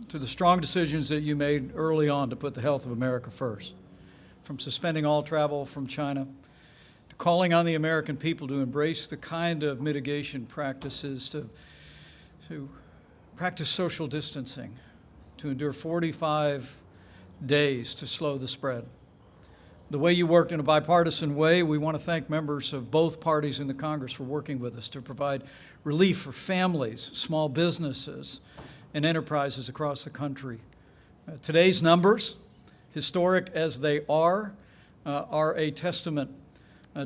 to the strong decisions that you made early on to put the health of America first, from suspending all travel from China to calling on the American people to embrace the kind of mitigation practices to practice social distancing, to endure 45 days to slow the spread. The way you worked in a bipartisan way, we want to thank members of both parties in the Congress for working with us to provide relief for families, small businesses, and enterprises across the country. Today's numbers, historic as they are a testament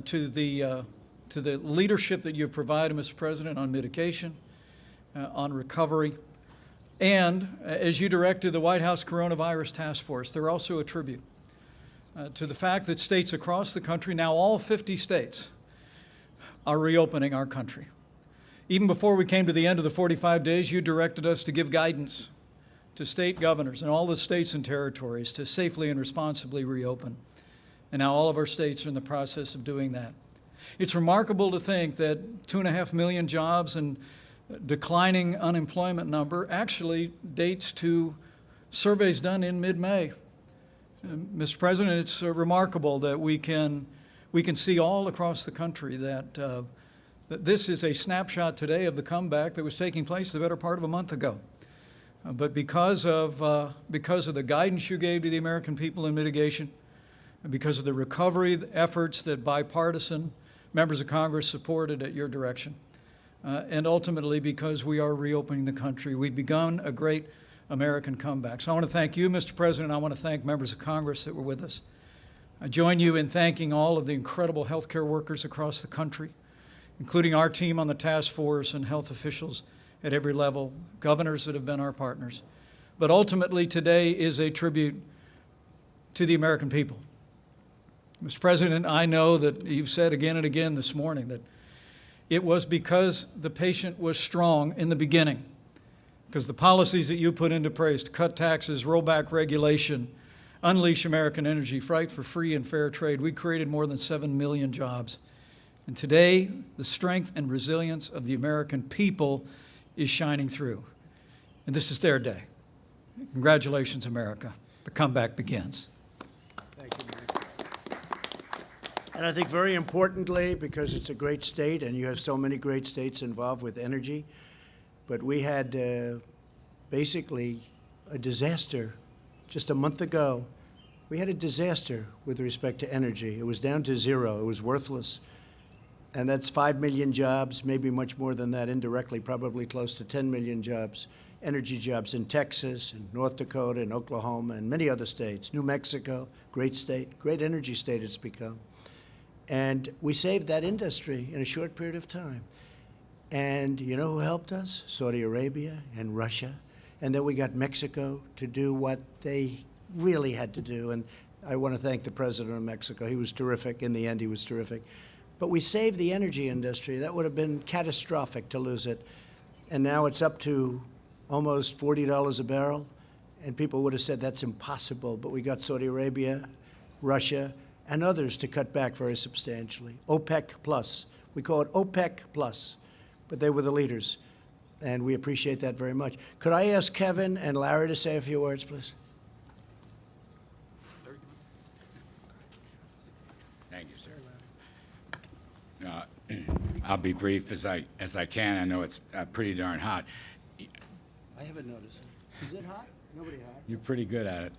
to the leadership that you've provided, Mr. President, on mitigation, on recovery, and as you directed the White House Coronavirus Task Force. They're also a tribute to the fact that states across the country, now all 50 states, are reopening our country. Even before we came to the end of the 45 days, you directed us to give guidance to state governors and all the states and territories to safely and responsibly reopen. And now all of our states are in the process of doing that. It's remarkable to think that 2.5 million jobs and declining unemployment number actually dates to surveys done in mid-May. Mr. President, it's remarkable that we can see all across the country that that this is a snapshot today of the comeback that was taking place the better part of a month ago. But because of the guidance you gave to the American people in mitigation, and because of the recovery efforts that bipartisan members of Congress supported at your direction, and ultimately because we are reopening the country, we've begun a great American comeback. So I want to thank you, Mr. President. I want to thank members of Congress that were with us. I join you in thanking all of the incredible healthcare workers across the country, including our team on the task force and health officials at every level, governors that have been our partners. But ultimately, today is a tribute to the American people. Mr. President, I know that you've said again and again this morning that it was because the patient was strong in the beginning, because the policies that you put into place to cut taxes, roll back regulation, unleash American energy, fight for free and fair trade, we created more than 7 million jobs And today, the strength and resilience of the American people is shining through. And this is their day. Congratulations, America. The comeback begins. Thank you, Mike. And I think very importantly, because it's a great state and you have so many great states involved with energy, but we had basically a disaster just a month ago. We had a disaster with respect to energy. It was down to zero. It was worthless. And that's 5 million jobs, maybe much more than that indirectly, probably close to 10 million jobs, energy jobs in Texas and North Dakota and Oklahoma and many other states. New Mexico, great state, great energy state it's become. And we saved that industry in a short period of time. And you know who helped us? Saudi Arabia and Russia. And then we got Mexico to do what they really had to do. And I want to thank the president of Mexico. He was terrific. In the end, he was terrific. But we saved the energy industry. That would have been catastrophic to lose it. And now it's up to almost $40 a barrel. And people would have said that's impossible. But we got Saudi Arabia, Russia, and others to cut back very substantially. OPEC plus. We call it OPEC plus. But they were the leaders. And we appreciate that very much. Could I ask Kevin and Larry to say a few words, please? Thank you, sir. I'll be brief as I can. I know it's pretty darn hot. I haven't noticed. Is it hot? Nobody hot. You're pretty good at it.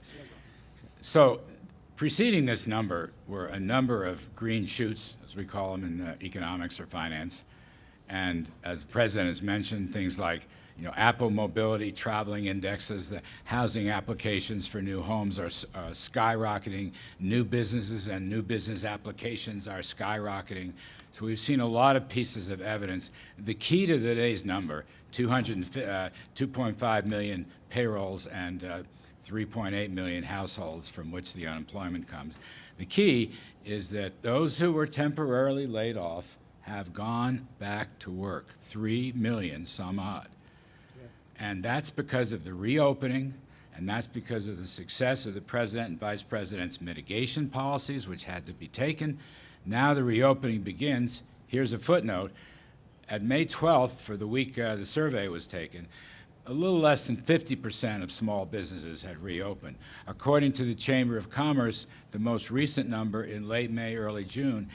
So, preceding this number were a number of green shoots, as we call them in economics or finance. And as the president has mentioned, things like Apple mobility, traveling indexes, the housing applications for new homes are skyrocketing. New businesses and new business applications are skyrocketing. So we've seen a lot of pieces of evidence. The key to today's number, 2.5 million payrolls and 3.8 million households from which the unemployment comes. The key is that those who were temporarily laid off have gone back to work, 3 million some odd. And that's because of the reopening, and that's because of the success of the president and vice president's mitigation policies, which had to be taken. Now the reopening begins. Here's a footnote. At May 12th, for the week the survey was taken, a little less than 50% of small businesses had reopened. According to the Chamber of Commerce, the most recent number in late May, early June,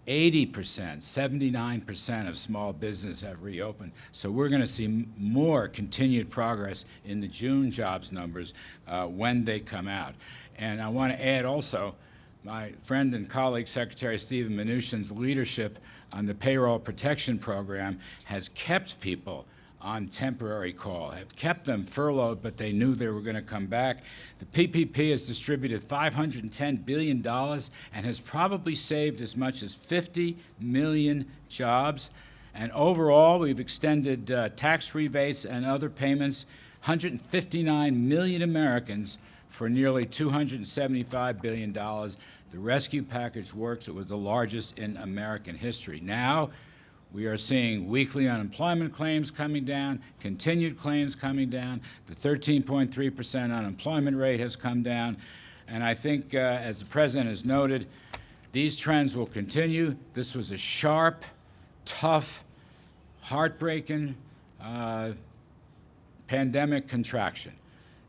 80%, 79% of small business have reopened. So we're going to see more continued progress in the June jobs numbers when they come out. And I want to add also, my friend and colleague, Secretary Steven Mnuchin's leadership on the payroll protection program has kept people on temporary call, have kept them furloughed, but they knew they were going to come back. The PPP has distributed $510 billion and has probably saved as much as 50 million jobs. And overall, we've extended tax rebates and other payments, 159 million Americans for nearly $275 billion. The rescue package works. It was the largest in American history. Now, we are seeing weekly unemployment claims coming down, continued claims coming down. The 13.3% unemployment rate has come down. And I think, as the president has noted, these trends will continue. This was a sharp, tough, heartbreaking pandemic contraction.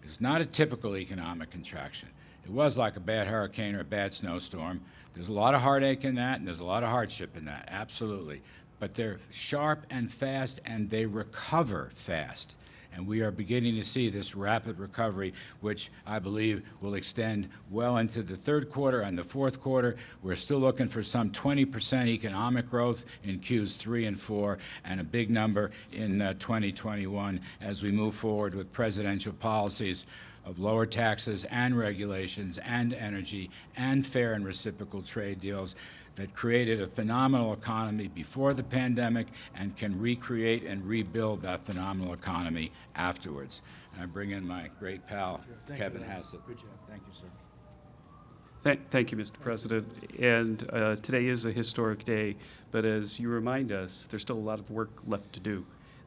It's not a typical economic contraction. It was like a bad hurricane or a bad snowstorm. There's a lot of heartache in that, and there's a lot of hardship in that, absolutely. But they're sharp and fast, and they recover fast. And we are beginning to see this rapid recovery, which I believe will extend well into the third quarter and the fourth quarter. We're still looking for some 20% economic growth in Qs 3 and 4, and a big number in 2021 as we move forward with presidential policies of lower taxes and regulations and energy and fair and reciprocal trade deals that created a phenomenal economy before the pandemic and can recreate and rebuild that phenomenal economy afterwards. And I bring in my great pal, Kevin Hassett. Good job. Thank you, sir. Thank you, Mr. President. And today is a historic day, but as you remind us, there's still a lot of work left to do.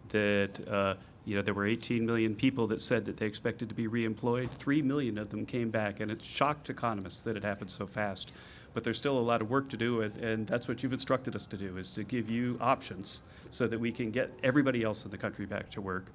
That there were 18 million people that said that they expected to be reemployed. 3 million of them came back, and it shocked economists that it happened so fast. but there's still a lot of work to do, and that's what you've instructed us to do, is to give you options so that we can get everybody else in the country back to work.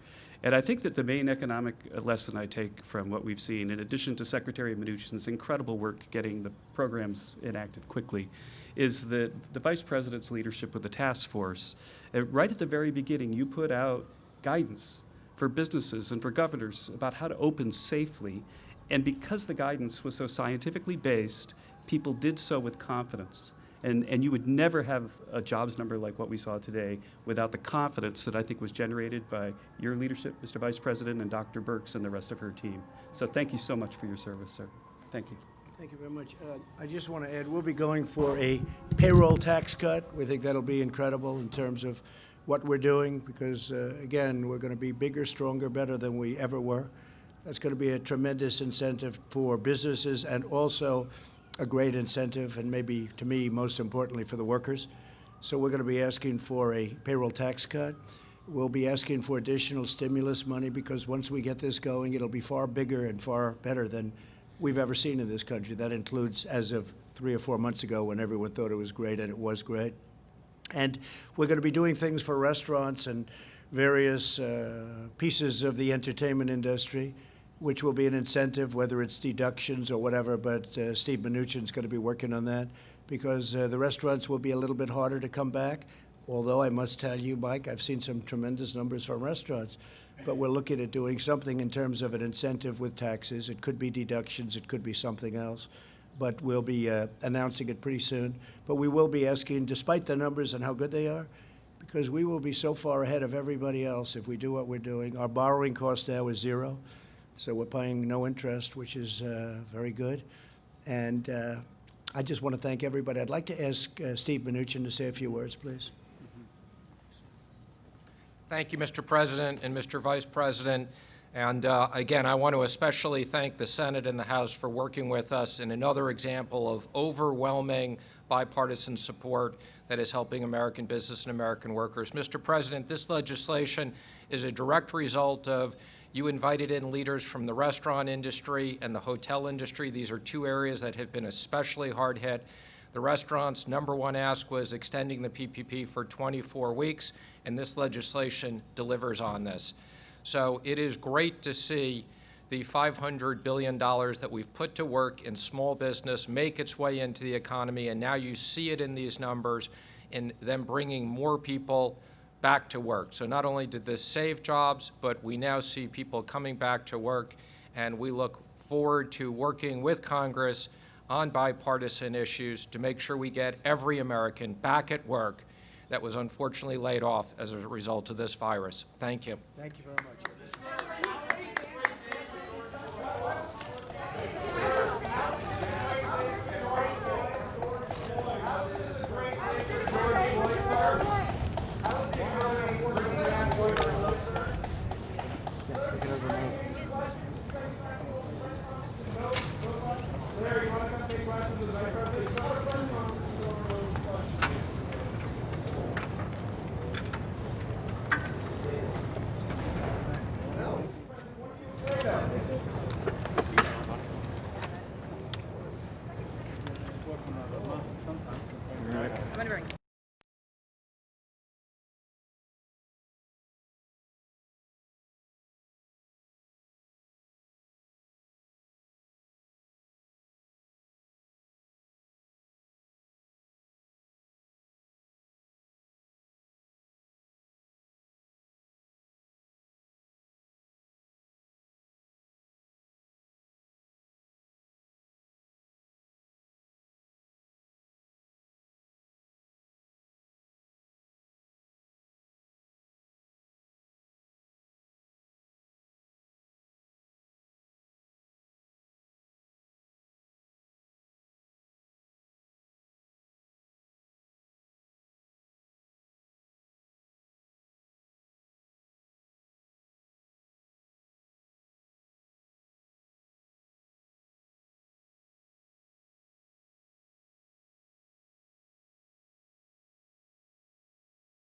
And I think that the main economic lesson I take from what we've seen, in addition to Secretary Mnuchin's incredible work getting the programs enacted quickly, is that the Vice President's leadership with the task force, right at the very beginning, you put out guidance for businesses and for governors about how to open safely. And because the guidance was so scientifically based, people did so with confidence. And you would never have a jobs number like what we saw today without the confidence that I think was generated by your leadership, Mr. Vice President, and Dr. Birx and the rest of her team. So thank you so much for your service, sir. Thank you. Thank you very much. I just want to add, we'll be going for a payroll tax cut. We think that'll be incredible in terms of what we're doing because, again, we're going to be bigger, stronger, better than we ever were. That's going to be a tremendous incentive for businesses and also a great incentive, and maybe, to me, most importantly, for the workers. So we're going to be asking for a payroll tax cut. We'll be asking for additional stimulus money because once we get this going, it'll be far bigger and far better than we've ever seen in this country. That includes as of 3 or 4 months ago when everyone thought it was great, and it was great. And we're going to be doing things for restaurants and various pieces of the entertainment industry, which will be an incentive, whether it's deductions or whatever, but Steve Mnuchin's going to be working on that because the restaurants will be a little bit harder to come back, although I must tell you, Mike, I've seen some tremendous numbers from restaurants, but we're looking at doing something in terms of an incentive with taxes. It could be deductions, it could be something else, but we'll be announcing it pretty soon. But we will be asking, despite the numbers and how good they are, because we will be so far ahead of everybody else if we do what we're doing. Our borrowing cost now is 0. So we're paying no interest, which is very good. And I just want to thank everybody. I'd like to ask Steve Mnuchin to say a few words, please. Thank you, Mr. President and Mr. Vice President. And again, I want to especially thank the Senate and the House for working with us in another example of overwhelming bipartisan support that is helping American business and American workers. Mr. President, this legislation is a direct result of you invited in leaders from the restaurant industry and the hotel industry. These are 2 areas that have been especially hard hit. The restaurants' #1 ask was extending the PPP for 24 weeks, and this legislation delivers on this. So it is great to see the $500 billion that we've put to work in small business make its way into the economy, and now you see it in these numbers in them bringing more people back to work. So not only did this save jobs, but we now see people coming back to work, and we look forward to working with Congress on bipartisan issues to make sure we get every American back at work that was unfortunately laid off as a result of this virus. Thank you. Thank you very much.